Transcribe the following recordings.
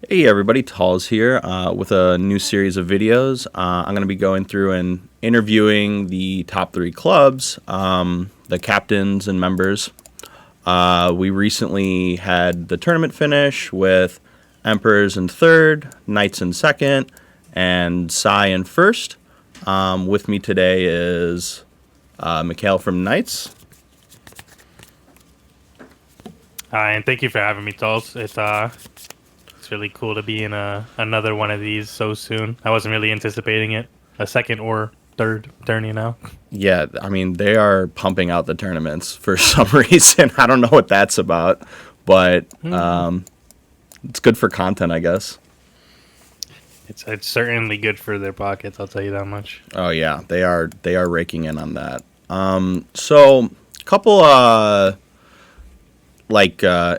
Hey everybody, Tall's here with a new series of videos. I'm going to be going through and interviewing the top three clubs, the captains and members. We recently had the tournament finish with Emperors in third, Knights in second, and Sai in first. With me today is Mikhael from Knights. Hi, and thank you for having me, Tulls. It's really cool to be in another one of these so soon. I wasn't really anticipating it, a second or third turn, you know. Yeah, I mean, they are pumping out the tournaments for some reason. I don't know what that's about, but Hmm. it's good for content, I guess. It's certainly good for their pockets. I'll tell you that much. Oh yeah, they are raking in on that. So couple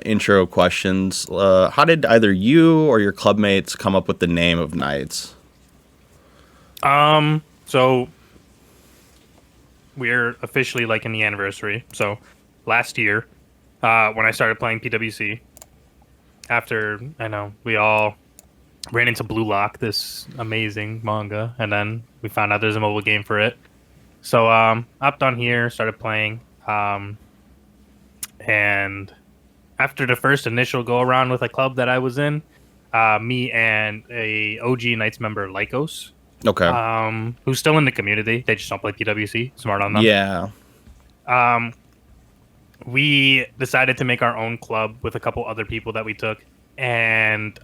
intro questions. How did either you or your clubmates come up with the name of Knights? So we're officially like in the anniversary. So last year, when I started playing PWC, after I know we all ran into Blue Lock, this amazing manga, and then we found out there's a mobile game for it. So hopped on here, started playing, and after the first initial go around with a club that I was in, me and a OG Knights member, Lycos, Okay. who's still in the community, they just don't play PWC. Smart on them. Yeah. Um, we decided to make our own club with a couple other people that we took, and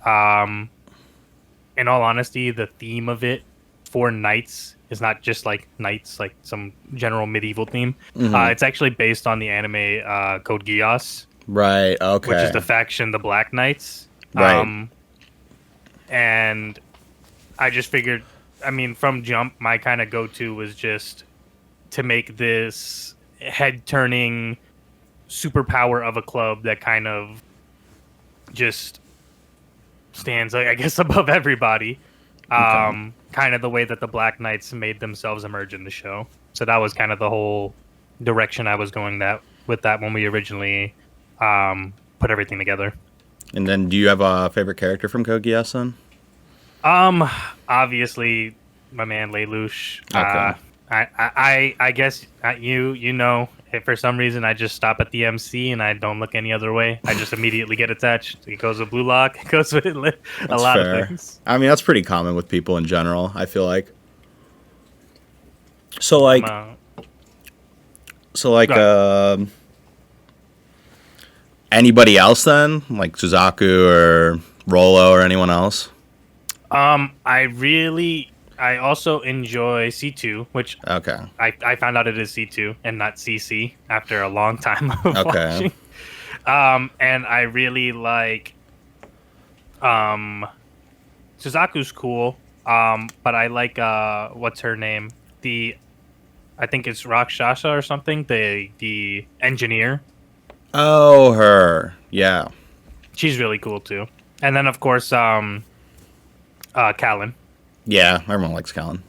in all honesty, the theme of it for Knights is not just like Knights, like some general medieval theme. Mm-hmm. It's actually based on the anime Code Geass, Right. which is Okay. the faction, the Black Knights. Right. And I just figured, I mean, from jump, my kind of go to was just to make this head turning superpower of a club that kind of just stands, I guess, above everybody. Okay. Kind of the way that the Black Knights made themselves emerge in the show. So that was kind of the whole direction I was going that with that when we originally put everything together. And then, do you have a favorite character from Kogias then? Um, Obviously, my man Lelouch. Okay. I guess you know, if for some reason I just stop at the MC and I don't look any other way, I just immediately get attached. It goes with Blue Lock. It goes with a That's lot of fair. things. I mean, that's pretty common with people in general, I feel like. So I'm like so like Go ahead. anybody else then? Like Suzaku or Rolo or anyone else? I also enjoy C2, which Okay. I found out it is C2 and not CC after a long time of Okay. watching. And I really like um Suzaku's cool. But I like what's her name? The I think it's Rakshasa or something. The engineer. Oh, her. Yeah. She's really cool too. And then of course Callan. Yeah, everyone likes Callan.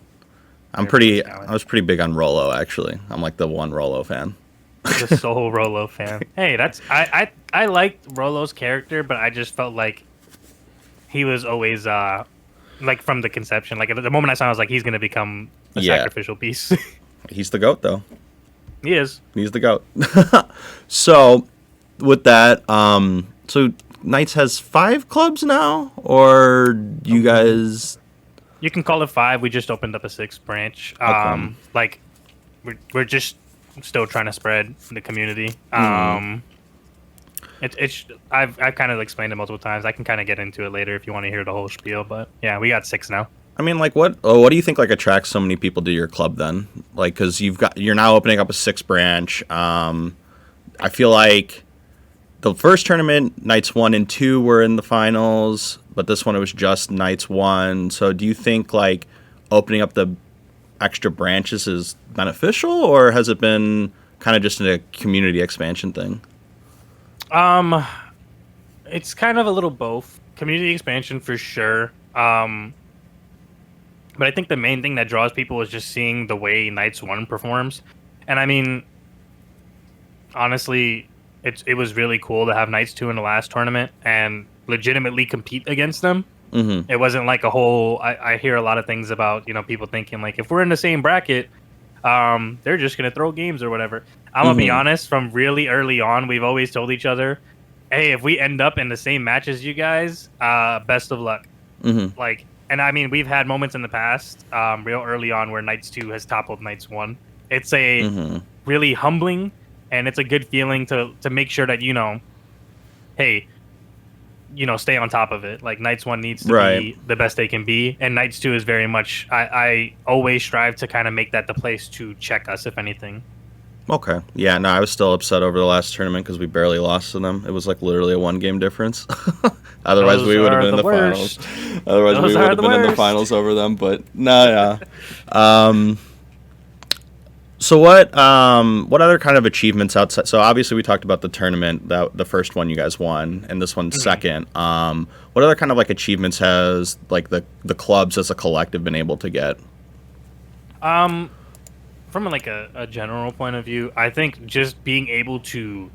Everyone likes I Callan. was pretty big on Rolo actually. I'm like the one Rolo fan. The sole Rolo fan. Hey, that's I liked Rolo's character, but I just felt like he was always like from the conception. Like at the moment I saw him, I was like, he's gonna become a Yeah. sacrificial piece. He's the goat though. He is. He's the goat. So, with that, so Knights has 5 clubs now, or you Um, guys? You can call it five. We just opened up a sixth branch. Okay. Like we're just still trying to spread the community. Mm. It's I've kind of explained it multiple times. I can kind of get into it later if you want to hear the whole spiel. But yeah, we got six now. I mean, like, what do you think like attracts so many people to your club then? Like, because you're now opening up a 6th branch. I feel like the first tournament, Knights 1 and 2 were in the finals, but this one it was just Knights 1. So, do you think like opening up the extra branches is beneficial, or has it been kind of just a community expansion thing? Um, it's kind of a little both. Community expansion for sure. But I think the main thing that draws people is just seeing the way Knights One performs. And I mean, honestly, it was really cool to have Knights Two in the last tournament, and legitimately compete against them. Mm-hmm. It wasn't like a whole. I hear a lot of things about people thinking like if we're in the same bracket, they're just gonna throw games or whatever. I'm gonna be Mm-hmm. honest. From really early on, we've always told each other, "Hey, if we end up in the same match as you guys, best of luck." Mm-hmm. Like, and I mean, we've had moments in the past, real early on, where Knights 2 has toppled Knights 1. It's a Mm-hmm. really humbling, and it's a good feeling to make sure that hey, stay on top of it. Like Knights 1 needs to Right. be the best they can be, and Knights 2 is very much. I always strive to kind of make that the place to check us, if anything. Okay. Yeah, no, I was still upset over the last tournament because we barely lost to them. It was like literally a 1 game difference. Otherwise, Those we would have are been in the the finals. worst. Otherwise, we Those would are have the been in the worst. finals over them. But no, yeah. So what other kind of achievements outside? So obviously we talked about the tournament, that the first one you guys won, and this one's second. What other kind of like achievements has like the clubs as a collective been able to get? From like a general point of view, I think just being able to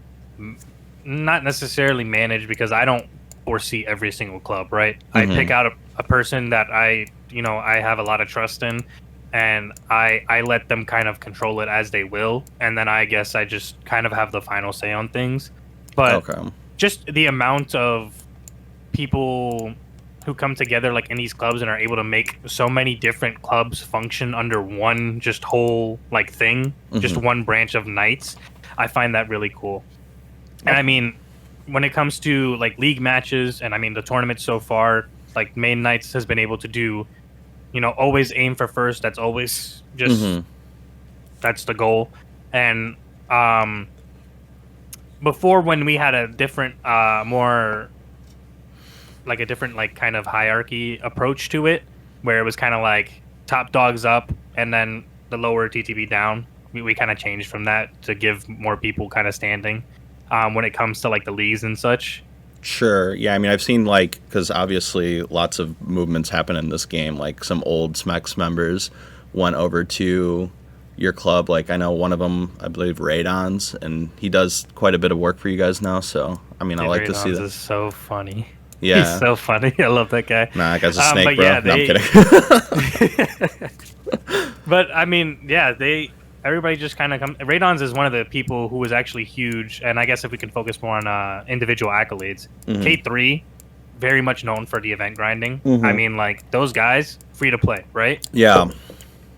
not necessarily manage, because I don't foresee every single club, right? I pick Mm-hmm. out a person that I have a lot of trust in, and I let them kind of control it as they will, and then I guess I just kind of have the final say on things. But Okay. just the amount of people who come together like in these clubs and are able to make so many different clubs function under one just whole like thing, just Mm-hmm. one branch of Knights. I find that really cool. And I Okay. mean, when it comes to like league matches, and I mean the tournament so far, like Main Knights has been able to do, always aim for first. That's always just Mm-hmm. that's the goal. And um before, when we had a different more like a different like kind of hierarchy approach to it, where it was kind of like top dogs up and then the lower TTB down. We kind of changed from that to give more people kind of standing when it comes to like the leagues and such. Sure. Yeah. I mean, I've seen like because obviously lots of movements happen in this game. Like some old Smex members went over to your club. Like I know one of them, I believe Radon's, and he does quite a bit of work for you guys now. So I mean, I Dude, like to see Radons that. is so funny. He's Yeah. so funny. I love that guy. Nah, that guy's a snake, But bro. yeah, No, I'm they. kidding. But I mean, yeah, everybody just kind of come. Radons is one of the people who was actually huge, and I guess if we can focus more on individual accolades, Mm-hmm. K3, very much known for the event grinding. I Mm-hmm. mean, like those guys, free to play, right? Yeah.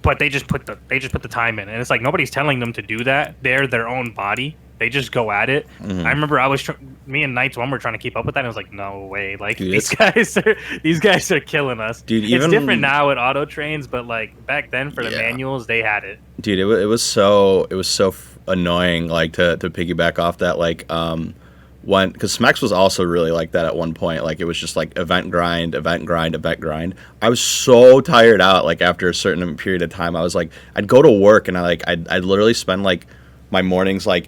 But they just put the time in, and it's like nobody's telling them to do that. They're their own body. They just go at it. I Mm-hmm. remember me and Knights One were trying to keep up with that. And I was like, no way! Like Dude, these it's guys are killing us. dude. It's different Even now with auto trains, but like back then for the yeah. manuals, they had it. Dude, it was so annoying. Like to piggyback off that, like when because Smex was also really like that at one point. Like it was just like event grind, event grind, event grind. I was so tired out. Like after a certain period of time, I was like, I'd go to work and I'd literally spend like my mornings like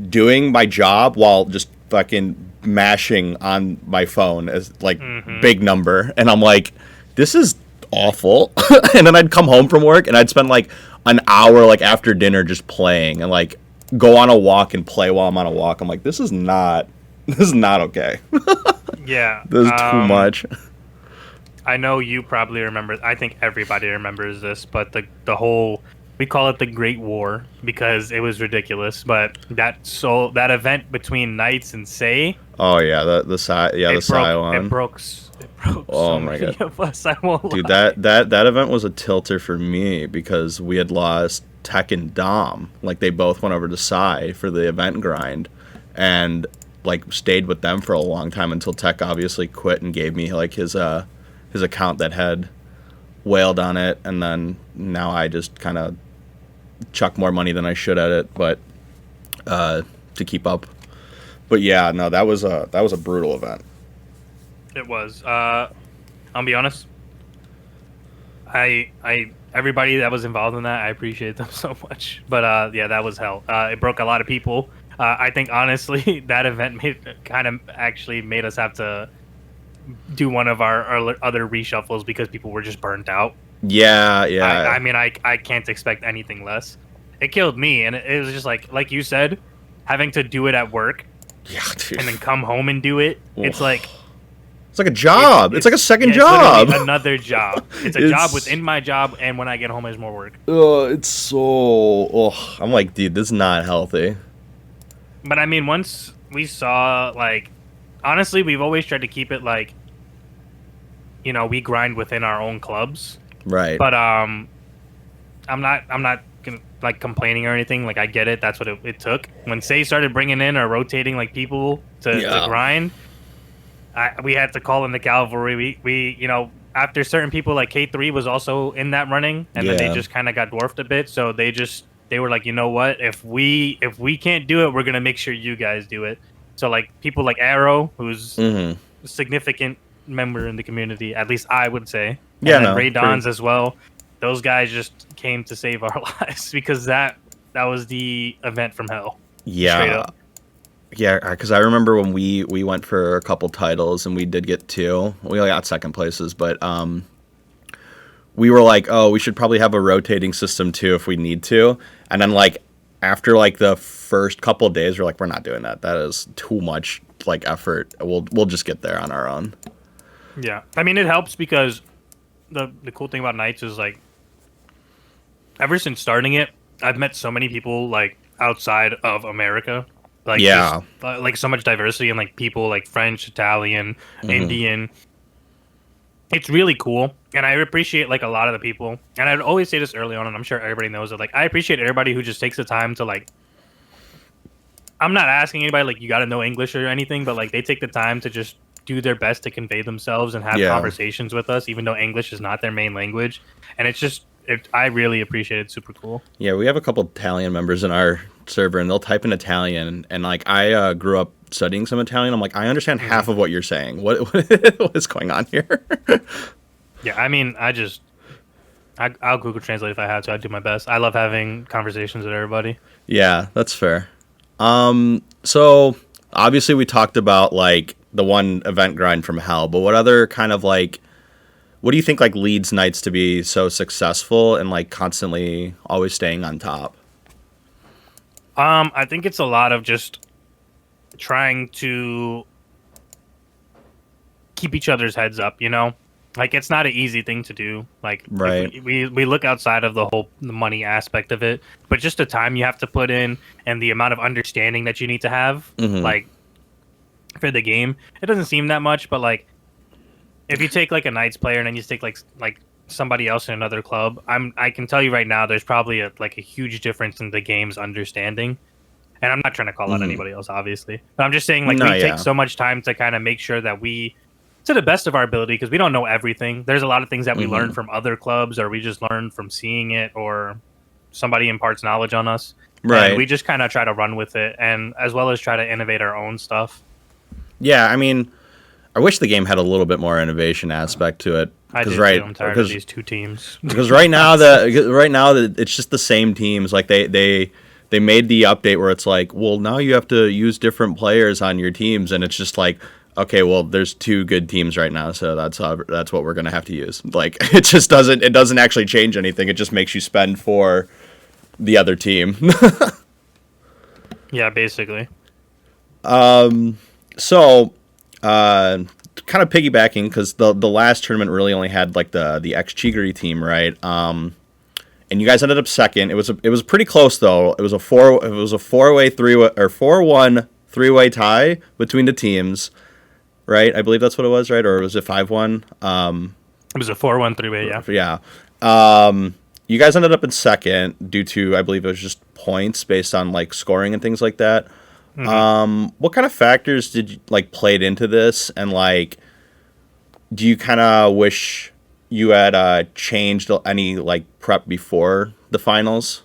doing my job while just fucking mashing on my phone as like Hmm. big number, and I'm like, this is awful. And then I'd come home from work and I'd spend like an hour like after dinner just playing and like go on a walk and play while I'm on a walk. I'm like, this is not okay. Yeah. This is too much. I know you probably remember. I think everybody remembers this, but the whole, we call it the Great War because it was ridiculous. But that event between Knights and Say, Oh yeah, the side, yeah, the it broke side it one. broke it broke Oh so my many god. of us. I won't Dude, lie. that event was a tilter for me because we had lost Tech and Dom. Like they both went over to Psy for the event grind, and like stayed with them for a long time until Tech obviously quit and gave me like his account that had whaled on it, and then now I just kind of chuck more money than I should at it, but to keep up. But yeah, no, that was a brutal event. It was. I'll be honest. I everybody that was involved in that, I appreciate them so much. But yeah, that was hell. It broke a lot of people. I think honestly, that event kind of actually made us have to do one of our other reshuffles because people were just burnt out. Yeah, I yeah, mean, I can't expect anything less. It killed me, and it was just like you said, having to do it at work yeah, dude. and then come home and do it. It's Oof. like It's like a job. It's like a second it's job. literally another job. It's a job within my job, and when I get home, there's more work. It's so. Oh, I'm like, dude, this is not healthy. But I mean, once we saw, like, honestly, we've always tried to keep it like, you know, we grind within our own clubs. Right. But I'm not like complaining or anything. Like, I get it. That's what it took. When Say started bringing in or rotating like people to grind, we had to call in the cavalry. We you know, after certain people like K3 was also in that running, and then they just kind of got dwarfed a bit. So they were like, you know what? If we can't do it, we're gonna make sure you guys do it. So like people like Arrow, who's a significant member in the community, at least I would say. And Ray Dons as well. Those guys just came to save our lives because that was the event from hell. Yeah. Straight up. Yeah, because I remember when we went for a couple titles and we did get 2. We only got second places, but we were like, oh, we should probably have a rotating system too if we need to. And then like after like the first couple of days, we're like, we're not doing that. That is too much like effort. We'll just get there on our own. Yeah, I mean it helps because the cool thing about Knights is like ever since starting it, I've met so many people like outside of America. Like just, like so much diversity and like people like French, Italian, Indian. It's really cool, and I appreciate like a lot of the people. And I'd always say this early on, and I'm sure everybody knows it. Like I appreciate everybody who just takes the time to like. I'm not asking anybody like you got to know English or anything, but like they take the time to just do their best to convey themselves and have conversations with us, even though English is not their main language. And it's just, I really appreciate it. It's super cool. Yeah, we have a couple Italian members in our server, and they'll type in Italian. And like, I grew up studying some Italian. I'm like, I understand half of what you're saying. What is going on here? Yeah, I mean, I'll Google Translate if I have to. I do my best. I love having conversations with everybody. Yeah, that's fair. So obviously we talked about like the one event grind from hell, but what other kind of like, what do you think like leads Knights to be so successful and like constantly always staying on top? I think it's a lot of just trying to keep each other's heads up, you know? Like it's not an easy thing to do. Like we look outside of the money aspect of it, but just the time you have to put in and the amount of understanding that you need to have, like for the game, it doesn't seem that much, but like if you take like a Knights player and then you take like somebody else in another club, I can tell you right now, there's probably a huge difference in the game's understanding. And I'm not trying to call out anybody else, obviously, but I'm just saying like we take so much time to kind of make sure that we, to the best of our ability, because we don't know everything. There's a lot of things that we learn from other clubs, or we just learn from seeing it, or somebody imparts knowledge on us. Right. And we just kind of try to run with it, and as well as try to innovate our own stuff. Yeah, I mean, I wish the game had a little bit more innovation aspect to it. I do too. I'm tired of these two teams. Because right now it's just the same teams. Like they made the update where it's like, well, now you have to use different players on your teams, and it's just like, okay, well, there's 2 good teams right now, so that's what we're gonna have to use. Like it just doesn't actually change anything. It just makes you spend for the other team. Yeah, basically. So, kind of piggybacking, because the last tournament really only had like the ex-Chigiri team, right? And you guys ended up second. It was pretty close though. It was a 4-1 3-way tie between the teams, right? I believe that's what it was, right? Or was it 5-1? It was a 4-1 3-way, yeah. Yeah. You guys ended up in second due to, I believe it was just points based on like scoring and things like that. What kind of factors did you like played into this, and like do you kind of wish you had changed any like prep before the finals?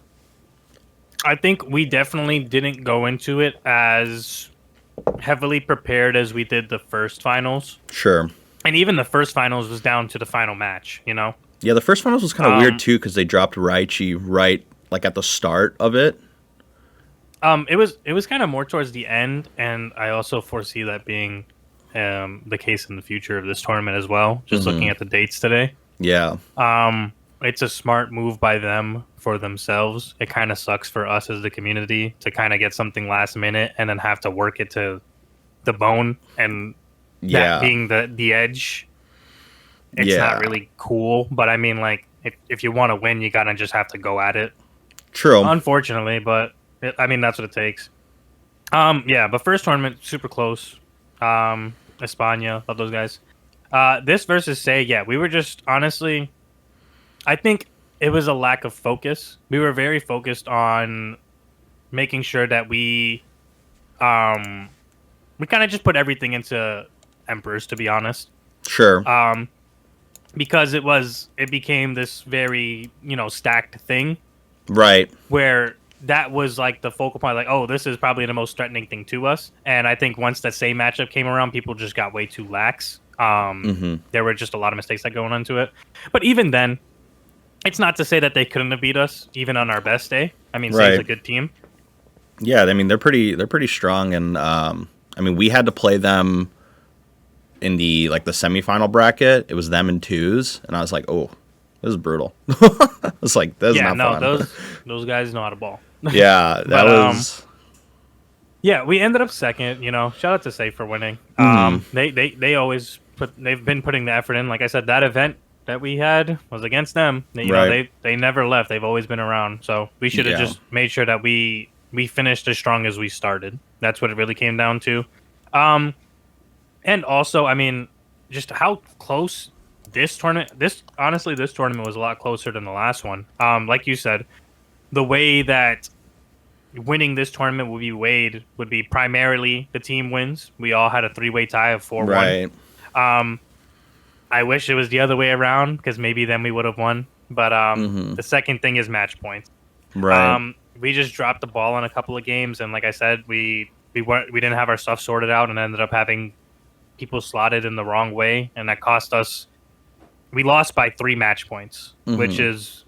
I think we definitely didn't go into it as heavily prepared as we did the first finals. Sure. And even the first finals was down to the final match, you know? Yeah, the first finals was kind of weird too, because they dropped Raichi right like at the start of it. It was kind of more towards the end, and I also foresee that being the case in the future of this tournament as well. Just looking at the dates today. Yeah. It's a smart move by them for themselves. It kind of sucks for us as the community to kind of get something last minute and then have to work it to the bone and Yeah. That being the edge, it's not really cool. But I mean, like, if you want to win, you gotta just have to go at it. True. Unfortunately, but I mean that's what it takes. Yeah, but first tournament super close. Espana, love those guys. This versus Say, yeah, we were just honestly, I think it was a lack of focus. We were very focused on making sure that we kind of just put everything into Emperors, to be honest. Sure. Because it became this very, stacked thing Right. where that was like the focal point, like, oh, this is probably the most threatening thing to us. And I think once that same matchup came around, people just got way too lax. There were just a lot of mistakes that going into it. But even then, it's not to say that they couldn't have beat us even on our best day. I mean, Say's a good team. Yeah, I mean they're pretty strong, and I mean we had to play them in the semifinal bracket. It was them in twos, and I was like, oh, this is brutal. It's like that's not fun. those guys know how to ball. Yeah, that was. Yeah, we ended up second. Shout out to Say for winning. They always they've been putting the effort in. Like I said, that event that we had was against them. They never left. They've always been around. So we should have just made sure that we finished as strong as we started. That's what it really came down to. And also, I mean, just how close this tournament. This tournament was a lot closer than the last one. Like you said, the way that winning this tournament would be weighed would be primarily the team wins. We all had a 3-way tie of 4-1. Right. I wish it was the other way around because maybe then we would have won. But the second thing is match points. Right. We just dropped the ball in a couple of games, and like I said, we didn't have our stuff sorted out, and ended up having people slotted in the wrong way, and that cost us. We lost by 3 match points, which is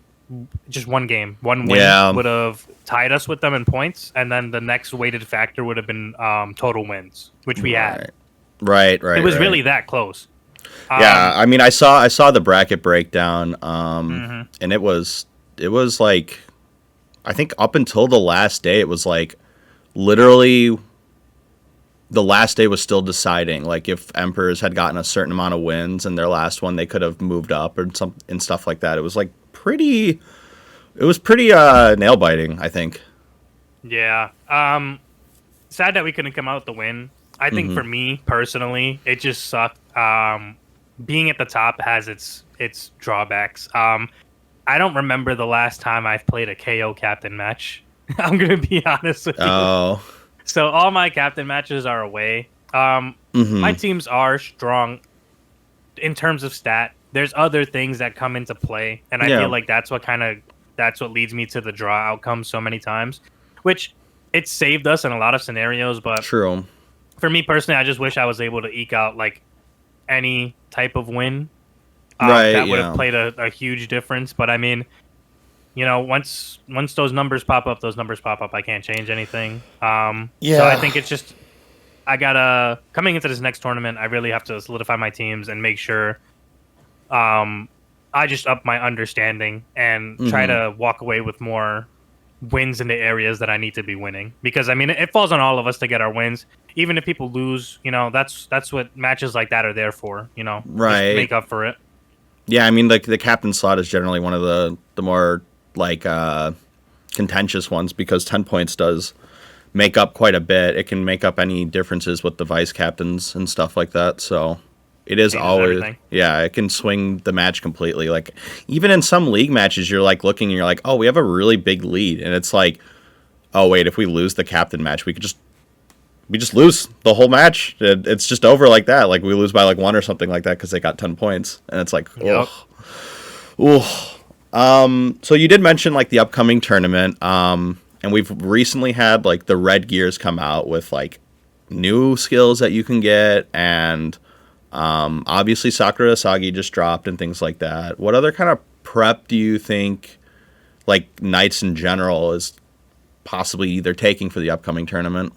just one game. One win would have tied us with them in points, and then the next weighted factor would have been total wins, which we had. Right. It was really that close. Yeah, I mean, I saw the bracket breakdown, and it was like, I think up until the last day, it was like literally the last day was still deciding, like if Emperors had gotten a certain amount of wins and their last one they could have moved up and stuff like that. It was like pretty nail biting, I think. Yeah. Sad that we couldn't come out with the win. I think for me personally, it just sucked. Being at the top has its drawbacks. I don't remember the last time I've played a KO captain match. I'm gonna be honest with you. Oh. So all my captain matches are away. My teams are strong in terms of stat. There's other things that come into play, and I feel like that's what leads me to the draw outcome so many times, which it saved us in a lot of scenarios. But true. For me personally, I just wish I was able to eke out like any type of win. That would have played a huge difference. But I mean, once those numbers pop up, I can't change anything. So I think it's just coming into this next tournament, I really have to solidify my teams and make sure I just up my understanding and try to walk away with more wins in the areas that I need to be winning. Because I mean, it falls on all of us to get our wins. Even if people lose, that's what matches like that are there for. Right. Just make up for it. Yeah, I mean, the captain slot is generally one of the more contentious ones because 10 points does make up quite a bit. It can make up any differences with the vice captains and stuff like that. So it is always everything. Yeah, it can swing the match completely. Like even in some league matches, you're like looking and you're like, oh, we have a really big lead, and it's like, oh wait, if we lose the captain match, we just lose the whole match. It's just over like that. Like we lose by like 1 or something like that because they got 10 points, and it's like, so you did mention like the upcoming tournament, and we've recently had like the red gears come out with like new skills that you can get, and obviously Sakura Asagi just dropped and things like that. What other kind of prep do you think like Knights in general is possibly either taking for the upcoming tournament?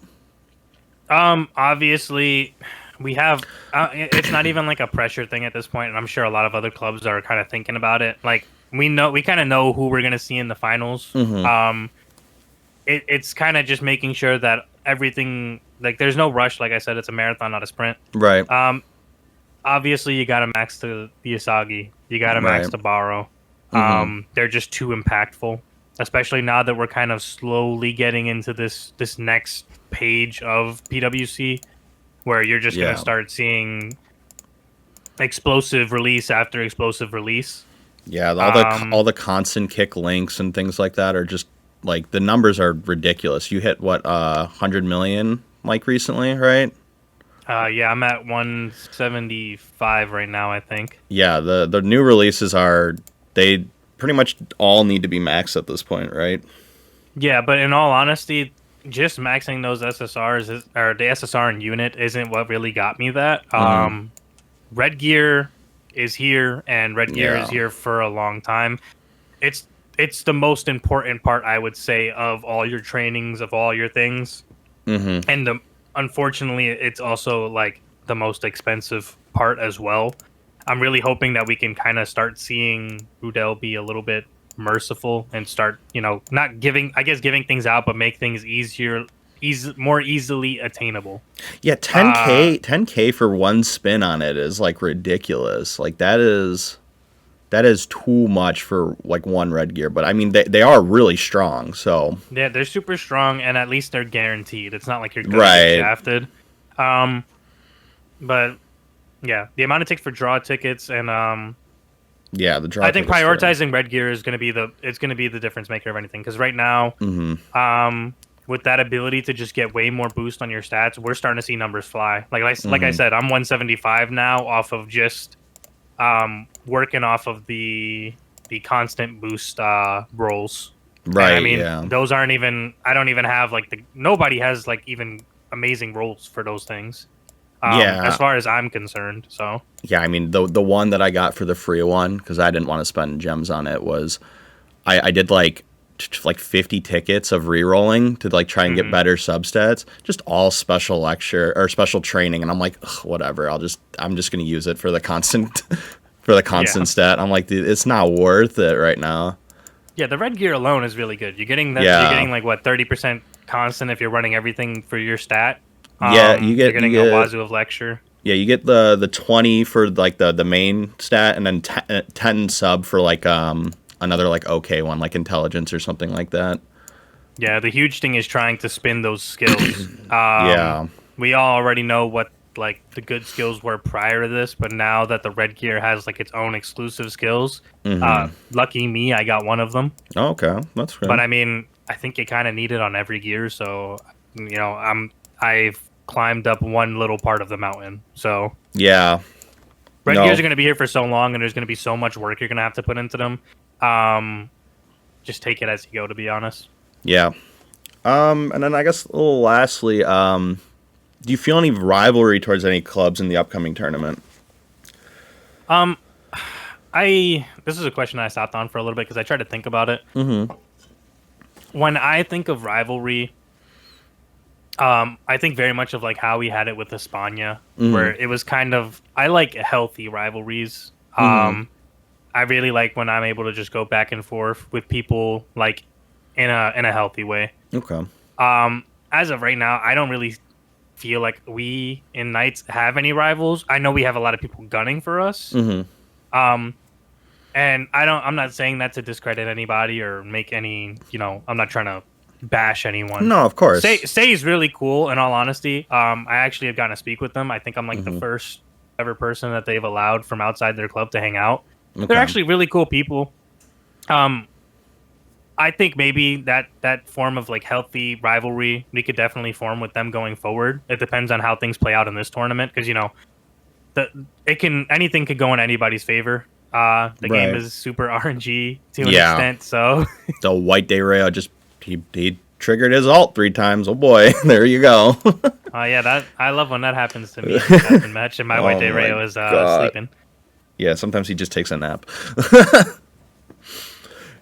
Obviously we have it's not even like a pressure thing at this point, and I'm sure a lot of other clubs are kind of thinking about it. Like we kind of know who we're going to see in the finals. It's kind of just making sure that everything, like there's no rush. Like I said, it's a marathon, not a sprint. Right. obviously you gotta max the Asagi. You gotta max Right. the Baro. Mm-hmm. They're just too impactful, especially now that we're kind of slowly getting into this next page of PWC, where you're just gonna Yeah. start seeing explosive release after explosive release. Yeah. All Um, the constant kick links and things like that are just like the numbers are ridiculous. You hit what 100 million like recently, right? yeah, I'm at 175 right now, I think. Yeah. The new releases are they pretty much all need to be maxed at this point, right? Yeah, but in all honesty, just maxing those or the SSR and unit isn't what really got me that. Mm-hmm. Red gear is here, and red gear is Yeah. here for a long time. It's it's the most important part, I would say, of all your trainings, of all your things, Mm-hmm. and unfortunately, it's also like the most expensive part as well. I'm really hoping that we can kind of start seeing Rudel be a little bit merciful and start, not giving, I guess, giving things out, but make things more easily attainable. Yeah, Uh 10K for one spin on it is like ridiculous. Like that is too much for like one red gear, but I mean they are really strong, so yeah, they're super strong, and at least they're guaranteed. It's not like you're gonna get right. shafted. Um, but yeah, the amount it takes for draw tickets and Yeah, the draw I think tickets for. prioritizing red gear is going to be the difference maker of anything. Because right now, Mhm. with that ability to just get way more boost on your stats, we're starting to see numbers fly. Like I Mhm. said, I'm 175 now off of just working off of the constant boost rolls. And I Right, mean, yeah. those aren't even. I don't even have like nobody has like even amazing rolls for those things. As Yeah. far as I'm concerned, so. Yeah, I mean the one that I got for the free one cuz I didn't want to spend gems on it was I did like 50 tickets of re-rolling to like try and get Mhm. better substats, just all special lecture or special training, and I'm like, ugh, whatever, I'm just going to use it for the constant for the Yeah. constant stat. I'm like, dude, it's not worth it right now. Yeah, the red gear alone is really good. You're Yeah. getting like what 30% constant if you're running everything for your stat. Yeah, You're you getting a get wazoo of lecture. yeah, you get the 20 for like the main stat, and then 10 sub for like another like okay one like intelligence or something like that. Yeah, the huge thing is trying to spin those skills. Yeah. We all already know what like the good skills were prior to this, but now that the red gear has like its own exclusive skills, Mhm. lucky me, I got one of them. Oh, okay. That's But good. I mean, I think you kind of need it on every gear, so I've climbed up one little part of the mountain, so. Yeah. Red gears No. are going to be here for so long, and there's going to be so much work you're going to have to put into them. Um, just take it as you go, to be honest. Yeah. And then I guess a little lastly, do you feel any rivalry towards any clubs in the upcoming tournament? Um, I this is a question I stopped on for a little bit because I tried to think about it. Mm-hmm. When I think of rivalry, I think very much of like how we had it with Espana, Mm-hmm. where it was kind of I like healthy rivalries. Mm-hmm. I really like when I'm able to just go back and forth with people like in a healthy way. Okay. As of right now, I don't really feel like we in Knights have any rivals. I know we have a lot of people gunning for us. Mm-hmm. Um, and I'm not saying that to discredit anybody or make any, I'm not trying to bash anyone. No, of course. Say is really cool in all honesty. I actually have gotten to speak with them. I think I'm like the Mm-hmm. first ever person that they've allowed from outside their club to hang out. They're Okay. actually really cool people. Um, I think maybe that form of like healthy rivalry we could definitely form with them going forward. It depends on how things play out in this tournament because anything could go in anybody's favor. The game Right. is super RNG to an Yeah. extent, so The White Day Rayo just he triggered his ult 3 times. Oh boy, there you go. yeah, that I love when that happens to me in the captain match and my White Oh Day my Rayo is god. sleeping. Yeah, sometimes he just takes a nap.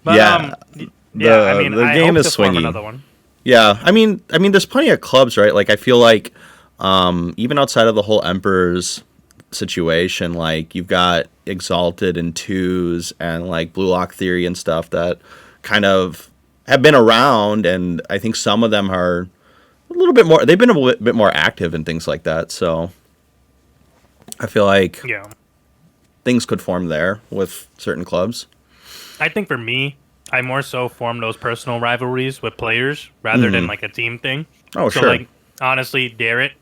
But Yeah. yeah, I mean, The I game hope is to form swingy. another one. Yeah, I mean, there's plenty of clubs, right? Like, I feel like, even outside of the whole Emperor's situation, like you've got Exalted and Twos and like Blue Lock Theory and stuff that kind of have been around, and I think some of them are a little bit more. They've been a bit more active and things like that. So, I feel like Yeah. things could form there with certain clubs. I think for me, I more so form those personal rivalries with players rather than Hmm. like a team thing. Oh, So sure. like honestly, Garrett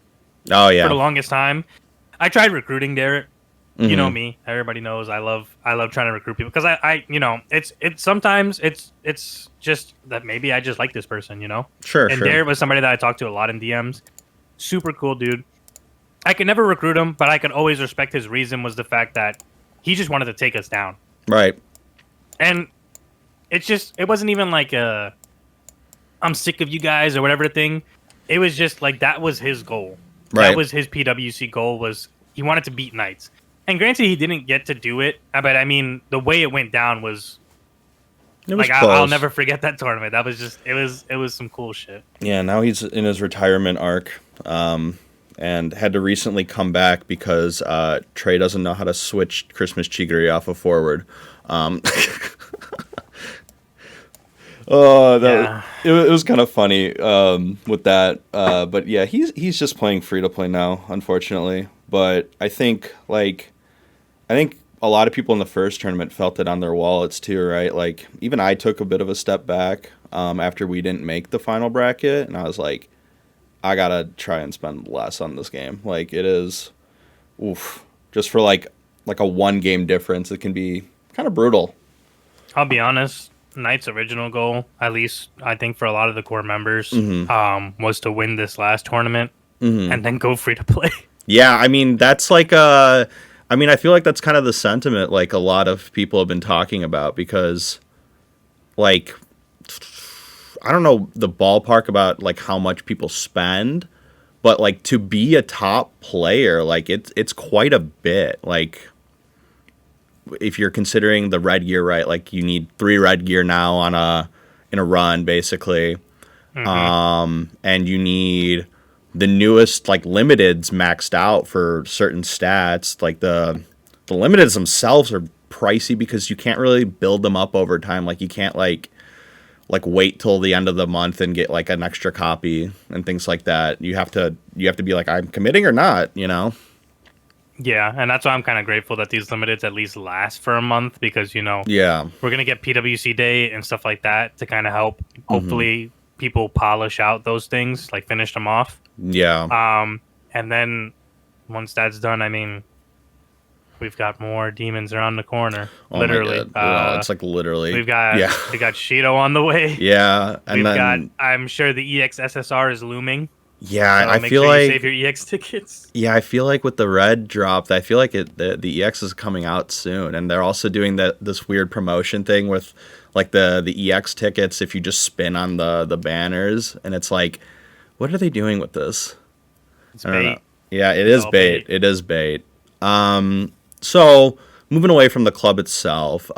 Oh, for the yeah. longest time, I tried recruiting Garrett. You know Hmm. me. Everybody knows I love trying to recruit people because it's sometimes it's just that maybe I just like this person, you know. Sure, And sure. Garrett was somebody that I talked to a lot in DMs. Super cool dude. I could never recruit him, but I could always respect his reason was the fact that he just wanted to take us down. Right. And it wasn't even like a I'm sick of you guys or whatever thing. It was just like that was his goal. That Right. was his PWC goal was he wanted to beat Knights. And granted he didn't get to do it, but I mean the way it went down was It was like I'll close. never forget that tournament. That was just it was some cool shit. Yeah, now he's in his retirement arc, and had to recently come back because Trey doesn't know how to switch Christmas Chigiri off of forward. Um, oh, Yeah. it was kind of funny with that. But yeah, he's just playing free to play now, unfortunately. But I think a lot of people in the first tournament felt it on their wallets too, right? Like even I took a bit of a step back after we didn't make the final bracket, and I was like, I gotta try and spend less on this game. Like it is, oof, just for like a one game difference, it can be kind of brutal. I'll be honest, Knight's original goal, at least I think for a lot of the core members, Hmm. was to win this last tournament Hmm. and then go free to play. Yeah, I mean that's like I mean I feel like that's kind of the sentiment like a lot of people have been talking about because like I don't know the ballpark about like how much people spend, but like to be a top player, like it's quite a bit. Like if you're considering the red gear, right? Like you need 3 red gear now on a in a run basically. Hmm. And you need the newest like limiteds maxed out for certain stats. Like the limiteds themselves are pricey because you can't really build them up over time. Like you can't like wait till the end of the month and get like an extra copy and things like that. You have to be like I'm committing or not, you know? Yeah, and that's why I'm kind of grateful that these limiteds at least last for a month because Yeah. we're gonna get PWC Day and stuff like that to kind of help. Hmm. Hopefully, people polish out those things, like finish them off. Yeah. And then once that's done, I mean, we've got more demons around the corner. Oh my Literally, god. Well, it's like literally. we've got Yeah. we got Shido on the way. Yeah. And We've got. then I'm sure the EX SSR is looming. yeah, So I make feel sure you like save your EX tickets. yeah, I feel like with the red drop, I feel like the EX is coming out soon, and they're also doing this weird promotion thing with like the EX tickets. If you just spin on the banners, and it's like, what are they doing with this? It's I don't know. bait. Yeah, it It's is all bait. bait. It is bait. So moving away from the club itself,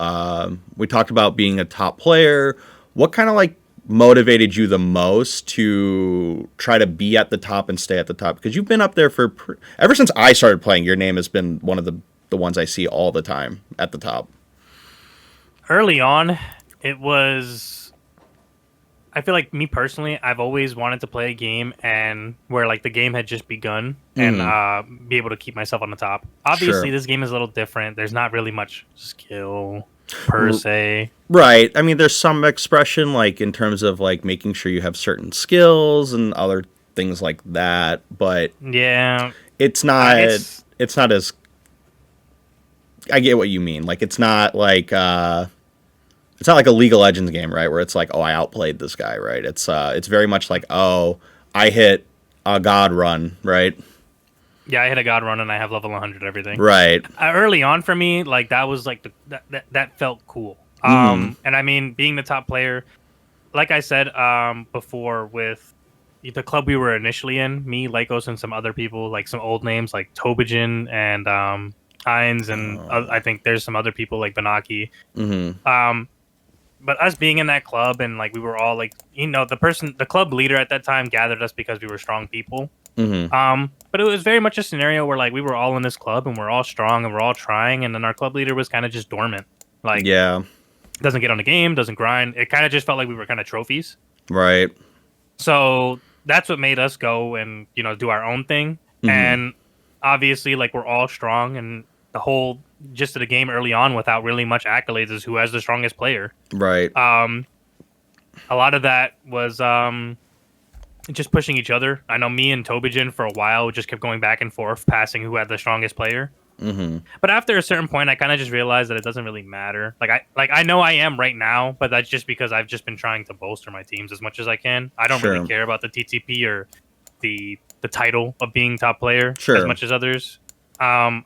we talked about being a top player. What kind of like motivated you the most to try to be at the top and stay at the top? Because you've been up there for ever since I started playing. Your name has been one of the ones I see all the time at the top. Early on, it was. I feel like me personally, I've always wanted to play a game and where like the game had just begun and Hmm. be able to keep myself on the top. Obviously, Sure. this game is a little different. There's not really much skill per R- se. Right. I mean, there's some expression like in terms of like making sure you have certain skills and other things like that, but Yeah, it's not it's it's not as I get what you mean. Like it's not like a League of Legends game, right? Where it's like, oh, I outplayed this guy, right? It's very much like, oh, I hit a god run, right? yeah. I hit a god run and I have level 100 everything. Right. Early on for me, like that was like that felt cool. Mhm. And I mean, being the top player, like I said before, with the club we were initially in, me, Lycos, and some other people, like some old names like Tobijin and Hines, and I think there's some other people like Banaki. Mhm. But us being in that club and like we were all like, the club leader at that time gathered us because we were strong people. Mhm. But it was very much a scenario where like we were all in this club and we're all strong and we're all trying, and then our club leader was kind of just dormant, like Yeah. doesn't get on the game, doesn't grind. It kind of just felt like we were kind of trophies. Right. So that's what made us go and do our own thing. Mhm. And obviously, like we're all strong, and the whole gist of the game early on, without really much accolades, is who has the strongest player. Right. A lot of that was just pushing each other. I know me and Tobijin for a while just kept going back and forth, passing who had the strongest player. Mm-hmm. But after a certain point, I kind of just realized that it doesn't really matter. I know I am right now, but that's just because I've just been trying to bolster my teams as much as I can. I don't Sure. really care about the TTP or the title of being top player Sure. as much as others. I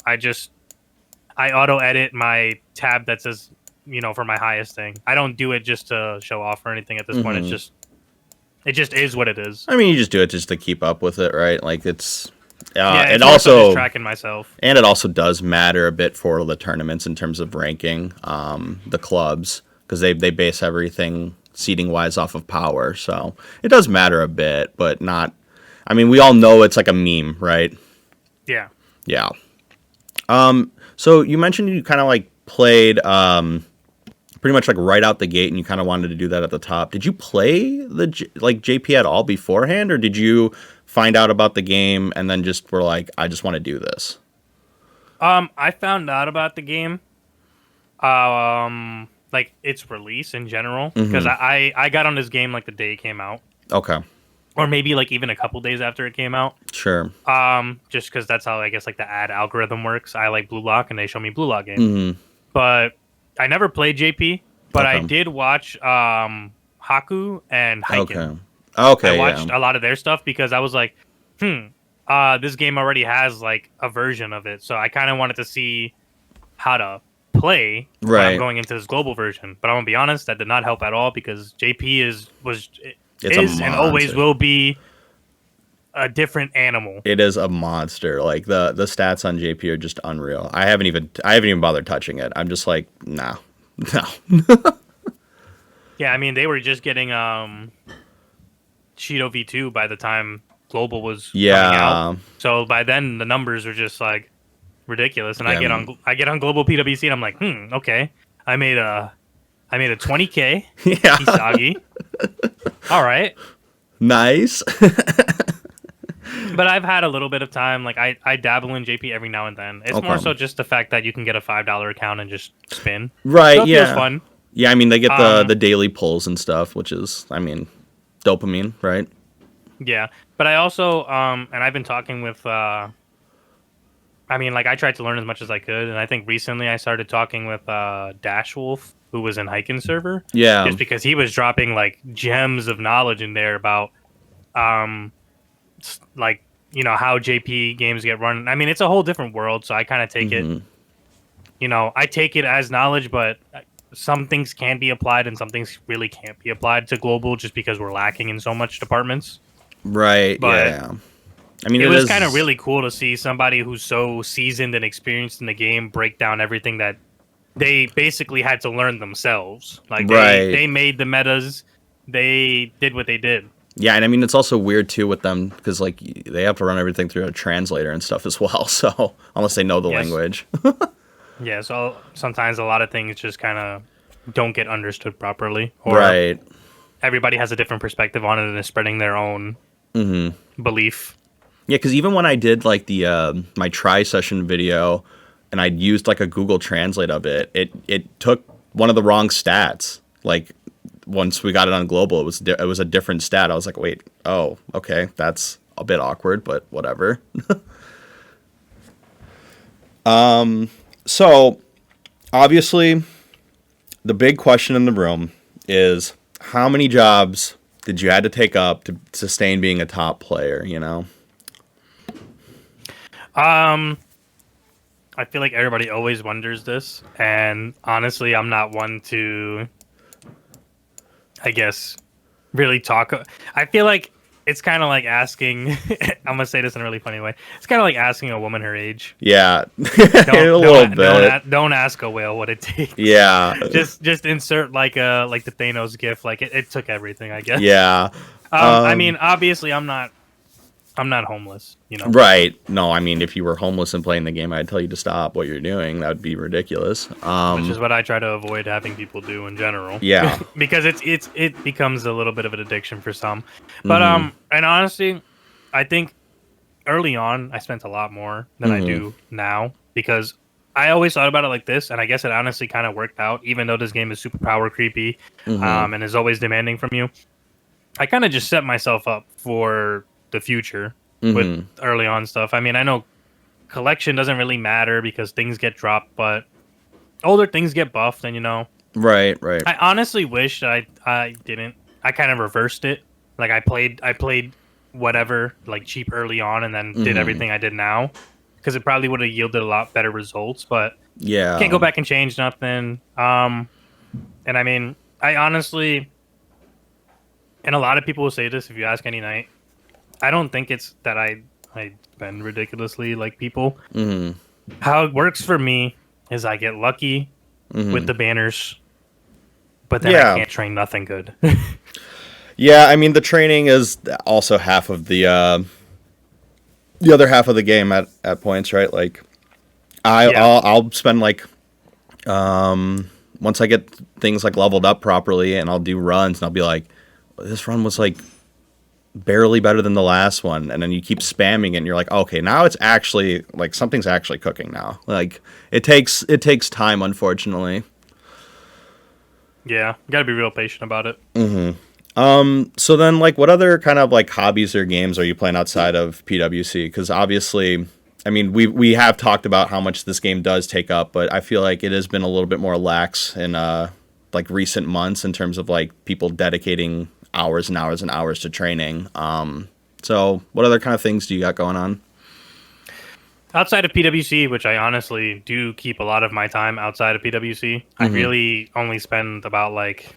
auto edit my tab that says, for my highest thing. I don't do it just to show off or anything at this point. It just is what it is. I mean, you just do it just to keep up with it, right? Like it's. It's and also also just tracking myself. And it also does matter a bit for the tournaments in terms of ranking the clubs, because they base everything seeding wise off of power. So it does matter a bit, but not. I mean, we all know it's like a meme, right? Yeah. Yeah. So you mentioned you kind of like played pretty much like right out the gate, and you kind of wanted to do that at the top. Did you play the JP at all beforehand, or did you find out about the game and then just were like, I just want to do this? I found out about the game, like its release in general, because I got on this game like the day it came out. Okay. Or maybe like even a couple days after it came out. Sure. Just because that's how I guess like the ad algorithm works. I like Blue Lock, and they show me Blue Lock games. But I never played JP, but I did watch Haku and Hiken. Okay. I watched a lot of their stuff because I was like, this game already has like a version of it, so I kind of wanted to see how to play when I'm going into this global version. But I'm gonna be honest, that did not help at all because JP is and always will be a different animal. It is a monster. Like the stats on JP are just unreal. I haven't even bothered touching it. I'm just like, no. Yeah, I mean they were just getting Shido V2 by the time global was coming out. So by then the numbers are just like ridiculous. And I get on global PWC and I'm like, okay. I made a 20K Isagi. All right. Nice. But I've had a little bit of time. Like I dabble in JP every now and then. It's more so just the fact that you can get a $5 account and just spin. Right. So it feels fun. Yeah. I mean, they get the daily pulls and stuff, which is, I mean, dopamine, right? Yeah. But I also, and I've been talking with, I tried to learn as much as I could. And I think recently I started talking with Dash Wolf, who was in Hiken server. Yeah. Just because he was dropping like gems of knowledge in there about, how JP games get run. I mean, it's a whole different world, so I kind of take it. I take it as knowledge, but some things can be applied and some things really can't be applied to global just because we're lacking in so much departments. Right. But yeah. I mean, it was kind of really cool to see somebody who's so seasoned and experienced in the game break down everything that they basically had to learn themselves. Like they made the metas, they did what they did. Yeah, and I mean, it's also weird, too, with them, because, like, they have to run everything through a translator and stuff as well, so, unless they know the language. Yeah, so sometimes a lot of things just kind of don't get understood properly. Or everybody has a different perspective on it and is spreading their own belief. Yeah, because even when I did, like, the my try-session video, and I used, like, a Google Translate of it, it took one of the wrong stats, like... Once we got it on global, it was a different stat. I was like, wait, okay, that's a bit awkward, but whatever. So obviously the big question in the room is how many jobs did you had to take up to sustain being a top player, I feel like everybody always wonders this, and honestly, I'm not one to, I guess, really talk. I feel like it's kind of like asking. I'm gonna say this in a really funny way. It's kind of like asking a woman her age. Yeah, don't ask a whale what it takes. Yeah, just insert like the Thanos gif. Like it took everything, I guess. Yeah. I mean, obviously, I'm not homeless. Right. No, I mean, if you were homeless and playing the game, I'd tell you to stop what you're doing. That would be ridiculous. Which is what I try to avoid having people do in general. Yeah. Because it becomes a little bit of an addiction for some. But and honestly, I think early on, I spent a lot more than I Mm-hmm. do now because I always thought about it like this, and I guess it honestly kind of worked out. Even though this game is super power creepy, Mm-hmm. and is always demanding from you, I kind of just set myself up for the future with Mm-hmm. early on stuff. I mean, I know collection doesn't really matter because things get dropped, but older things get buffed, and Right. Right. I honestly wish I didn't. I kind of reversed it. Like I played whatever like cheap early on, and then did Mm-hmm. everything I did now because it probably would have yielded a lot better results. But can't go Yeah. back and change nothing. And I mean, I honestly, and a lot of people will say this if you ask any night. I don't think it's that I spend ridiculously like people. Mm-hmm. How it works for me is I get lucky with Mm-hmm. the banners, but then I Yeah. can't train nothing good. Yeah. I mean, the training is also half of the other half of the game at points, right? Like Yeah. I'll spend like once I get things like leveled up properly, and I'll do runs, and I'll be like, this run was like barely better than the last one, and then you keep spamming it, and you're like, okay, now it's actually like something's actually cooking now. Like it takes time, unfortunately. Yeah, you gotta be real patient about it. So then, like, what other kind of like hobbies or games are you playing outside of PWC? Because obviously, I mean, we have talked about how much this game does take up, but I feel like it has been a little bit more lax in like recent months in terms of like people dedicating hours and hours and hours to training. So what other kind of things do you got going on? Outside of PWC, which I honestly do keep a lot of my time outside of PWC, I Mm-hmm. really only spend about like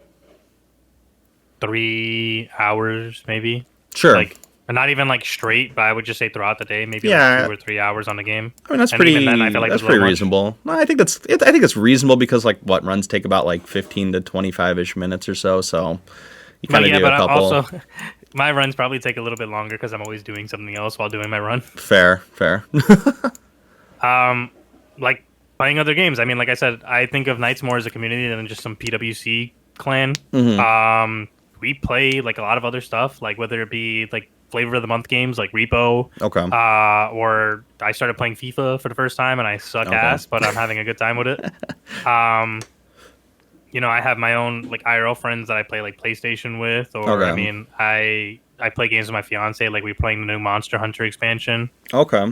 3 hours, maybe. Sure. Like, not even like straight, but I would just say throughout the day, maybe like Yeah. 2 or 3 hours on the game. I mean, that's And even then, I pretty. feel like That's that's a little pretty much. reasonable. No, I think I think it's reasonable because like what runs take about like 15 to 25 ish minutes or so. So you But kind of yeah, do but a I couple. also my runs probably take a little bit longer because I'm always doing something else while doing my run. Fair, fair. Like playing other games. I mean, like I said, I think of Knights more as a community than just some PWC clan. Hmm. We play like a lot of other stuff, like whether it be like flavor of the month games like Repo, Okay. or I started playing FIFA for the first time and I suck Okay. ass, but I'm having a good time with it. Um, I have my own like IRL friends that I play like PlayStation with, or I Okay. mean, I play games with my fiance, like we're playing the new Monster Hunter expansion. Okay.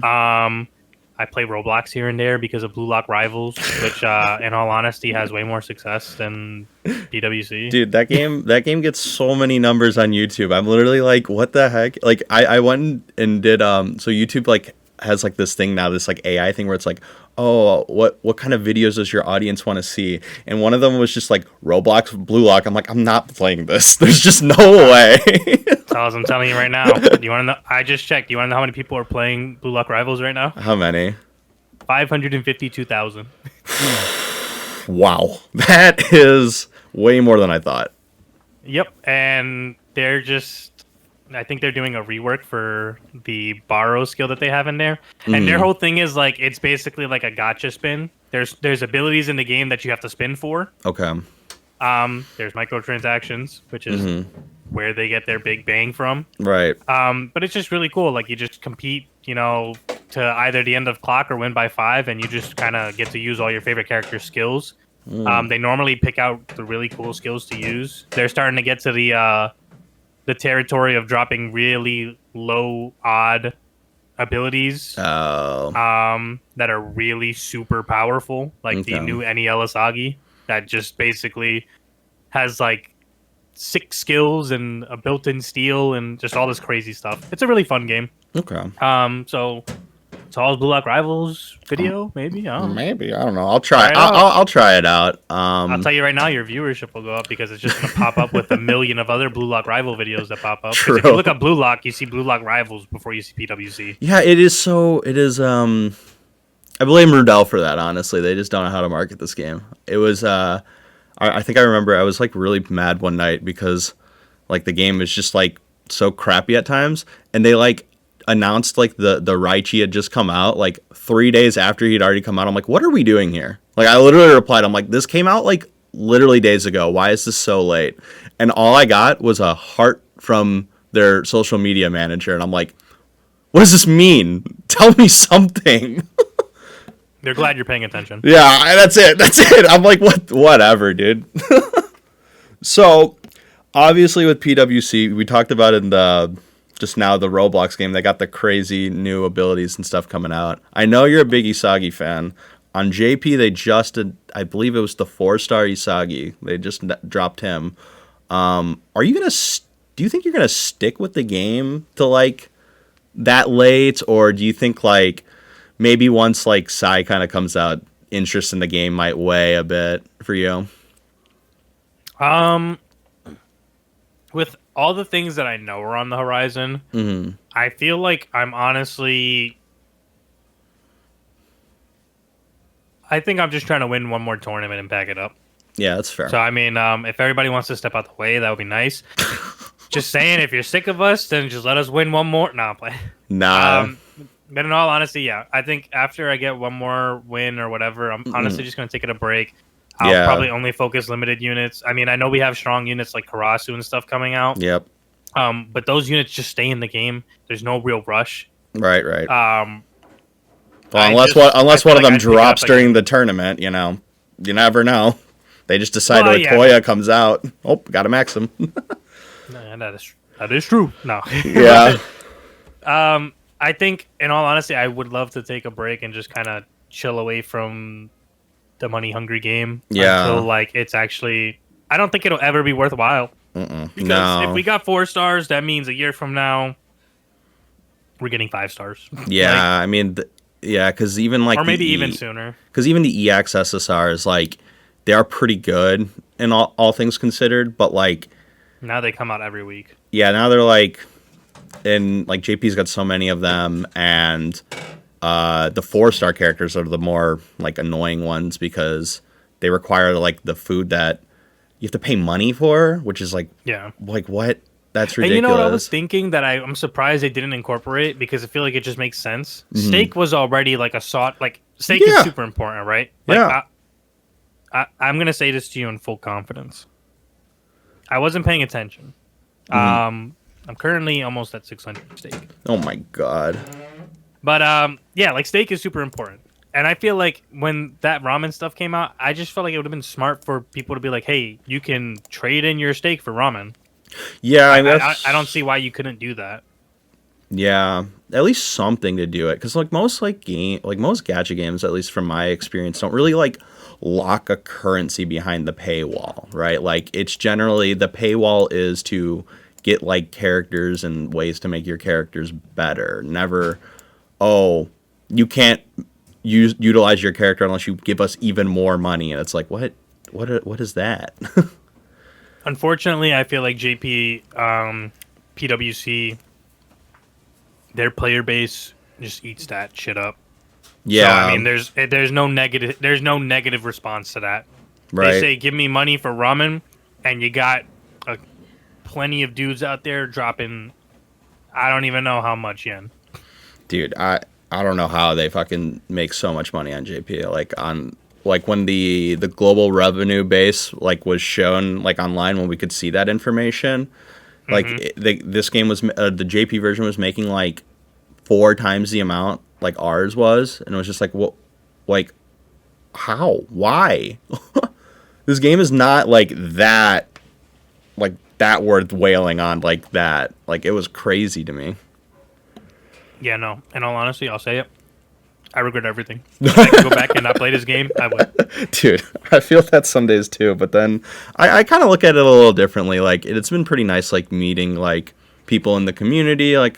I play Roblox here and there because of Blue Lock Rivals, which, in all honesty, has way more success than PWC. Dude, that game gets so many numbers on YouTube. I'm literally like, what the heck? Like I went and did so YouTube like has like this thing now, this like AI thing where it's like, oh, what kind of videos does your audience want to see? And one of them was just like Roblox Blue Lock. I'm like, I'm not playing this. There's just no way. So as I'm telling you right now, do you want to know? I just checked. Do you want to know how many people are playing Blue Lock Rivals right now? How many? 552,000. Wow. That is way more than I thought. Yep, and they're just. I think they're doing a rework for the borrow skill that they have in there, and their whole thing is like it's basically like a gotcha spin. There's abilities in the game that you have to spin for. Okay. There's microtransactions, which is where they get their big bang from. Right. But it's just really cool. Like you just compete, to either the end of clock or win by 5, and you just kind of get to use all your favorite character skills. They normally pick out the really cool skills to use. They're starting to get to the territory of dropping really low odd abilities Oh. that are really super powerful, like the Okay. new NEL Asagi that just basically has like 6 skills and a built-in steal and just all this crazy stuff. It's a really fun game. Okay. So it's all Blue Lock Rivals video, maybe. I don't know. Maybe, I don't know. I'll try. Try it I'll try it out. I'll tell you right now, your viewership will go up because it's just going to pop up with a million of other Blue Lock Rival videos that pop up. 'Cause if True. you look up Blue Lock, you see Blue Lock Rivals before you see PWC. Yeah, it is so. It is. I blame Rudell for that. Honestly, they just don't know how to market this game. It was. I think I remember I was like really mad one night because, like, the game is just like so crappy at times, and they like announced like the Raichi had just come out like 3 days after he'd already come out. I'm like, what are we doing here? Like, I literally replied, I'm like, this came out like literally days ago. Why is this so late? And all I got was a heart from their social media manager, and I'm like, What does this mean? Tell me something. They're glad you're paying attention. Yeah, that's it. That's it. I'm like, whatever, dude. So, obviously with PWC, we talked about it in just now the Roblox game. They got the crazy new abilities and stuff coming out. I know you're a big Isagi fan. On JP, they just did, I believe it was the 4-star Isagi. They just dropped him. Are you do you think you're gonna stick with the game to like that late, or do you think like maybe once like Sai kind of comes out, interest in the game might weigh a bit for you? With all the things that I know are on the horizon, I feel like I'm honestly, I think I'm just trying to win one more tournament and pack it up. Yeah, that's fair. So I mean, if everybody wants to step out the way, that would be nice. Just saying, if you're sick of us, then just let us win one more. Nah, I'm playing. Nah. But in all honesty, yeah, I think after I get one more win or whatever, I'm honestly just gonna take it a break. I'll probably only focus limited units. I mean, I know we have strong units like Karasu and stuff coming out. Yep. But those units just stay in the game. There's no real rush. Right. Well, unless one of them drops during the tournament, you know, you never know. They just decide Toya comes out. Oh, gotta max him. That is true. No. Yeah. I think, in all honesty, I would love to take a break and just kind of chill away from the money-hungry game. Yeah. Until, like, it's actually... I don't think it'll ever be worthwhile. Because if we got 4 stars, that means a year from now, we're getting 5 stars. Yeah, like, I mean... because even, like... Or maybe even sooner. Because even the EX SSRs, like, they are pretty good, in all things considered, but, like... Now they come out every week. Yeah, now they're, like... And, like, JP's got so many of them, and... the 4-star characters are the more like annoying ones because they require like the food that you have to pay money for, which is like what? That's ridiculous. And you know what I was thinking that I'm surprised they didn't incorporate because I feel like it just makes sense. Steak was already like steak is super important, right? Like, I'm gonna say this to you in full confidence. I wasn't paying attention. I'm currently almost at 600 steak. Oh my god. But, like, steak is super important. And I feel like when that ramen stuff came out, I just felt like it would have been smart for people to be like, hey, you can trade in your steak for ramen. Yeah, I don't see why you couldn't do that. Yeah, at least something to do it. Because, like, most gacha games, at least from my experience, don't really, like, lock a currency behind the paywall, right? Like, it's generally, the paywall is to get, like, characters and ways to make your characters better. Never... oh, you can't utilize your character unless you give us even more money. And it's like, what is that? Unfortunately, I feel like JP, PWC, their player base just eats that shit up. Yeah. So, I mean, there's no negative response to that. Right. They say, give me money for ramen, and you got plenty of dudes out there dropping, I don't even know how much yen. Dude, I don't know how they fucking make so much money on JP. Like when the global revenue base like was shown like online when we could see that information, like this game was the JP version was making like 4 times the amount like ours was, and it was just like what, like how, why? This game is not like that worth wailing on like that. Like it was crazy to me. Yeah, no. In all honesty, I'll say it. I regret everything. If I could go back and not play this game, I would. Dude, I feel that some days too, but then I kind of look at it a little differently. Like, it's been pretty nice, like, meeting, like, people in the community, like,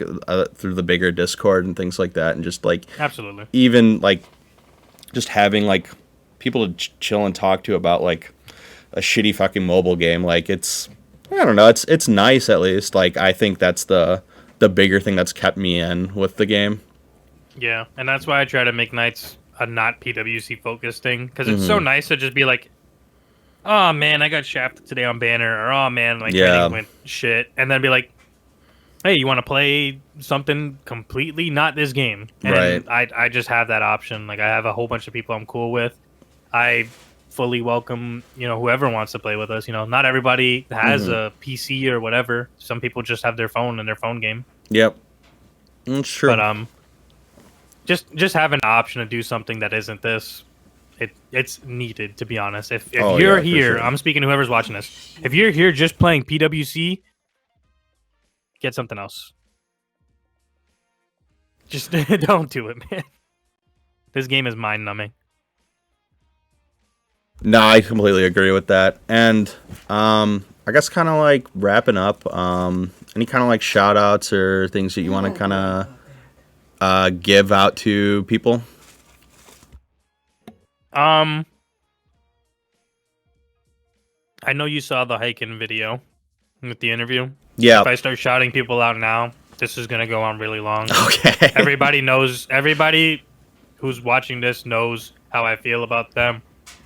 through the bigger Discord and things like that, and just, like... Absolutely. Even, like, just having, like, people to chill and talk to about, like, a shitty fucking mobile game. Like, it's... I don't know. It's nice, at least. Like, I think that's the bigger thing that's kept me in with the game. Yeah, and that's why I try to make nights a not PWC focused thing, because it's so nice to just be like, oh man, I got shafted today on banner, or oh man, like training went shit, and then be like, hey, you want to play something completely not this game? And I just have that option. Like, I have a whole bunch of people I'm cool with. I fully welcome, whoever wants to play with us. Not everybody has a PC or whatever. Some people just have their phone and their phone game. Yep. It's true. But just having an option to do something that isn't this, it's needed, to be honest. If Oh, you're yeah, for here, sure. I'm speaking to whoever's watching this. If you're here just playing PWC, get something else. Just don't do it, man. This game is mind numbing. No, I completely agree with that. And I guess kind of like wrapping up, any kind of like shout outs or things that you want to kind of give out to people? I know you saw the hiking video with the interview. Yeah. If I start shouting people out now, this is gonna go on really long. Okay. Everybody who's watching this knows how I feel about them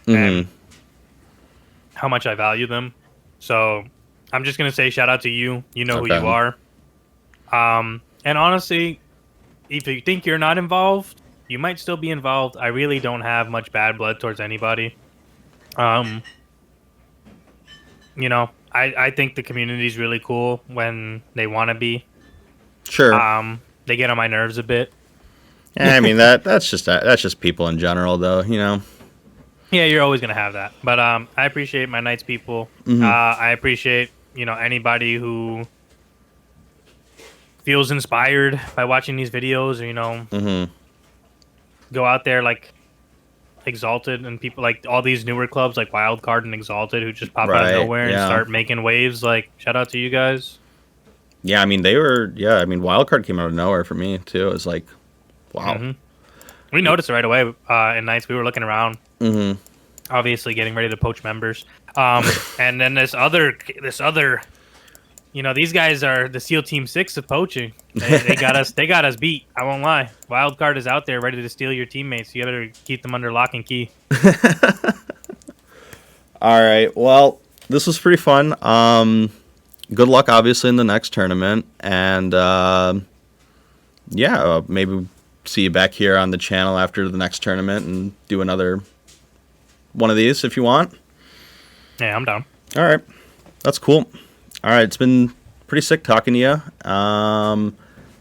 and how much I value them. So I'm just gonna say shout out to you. You know who you are. And honestly, if you think you're not involved, you might still be involved. I really don't have much bad blood towards anybody. You know, I think the community's really cool when they want to be. Sure. They get on my nerves a bit. Yeah, I mean that's just people in general, though. You know. Yeah, you're always gonna have that. But I appreciate my Knights people. I appreciate anybody who feels inspired by watching these videos, or go out there like Exalted and people like all these newer clubs like Wildcard and Exalted who just pop out of nowhere and start making waves. Like, shout out to you guys. Yeah, I mean Wildcard came out of nowhere for me too. It was like, wow. We noticed it right away in Nights. We were looking around, obviously getting ready to poach members. And then this other, these guys are the SEAL Team 6 of poaching. They got us. They got us beat. I won't lie. Wildcard is out there ready to steal your teammates. You better keep them under lock and key. All right. Well, this was pretty fun. Good luck, obviously, in the next tournament, and maybe see you back here on the channel after the next tournament and do another one of these if you want. Yeah, I'm down. All right, that's cool. All right, it's been pretty sick talking to you.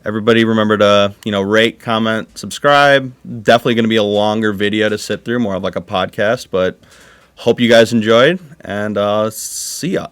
Everybody remember to rate, comment, subscribe. Definitely going to be a longer video to sit through, more of like a podcast, but hope you guys enjoyed, and see ya.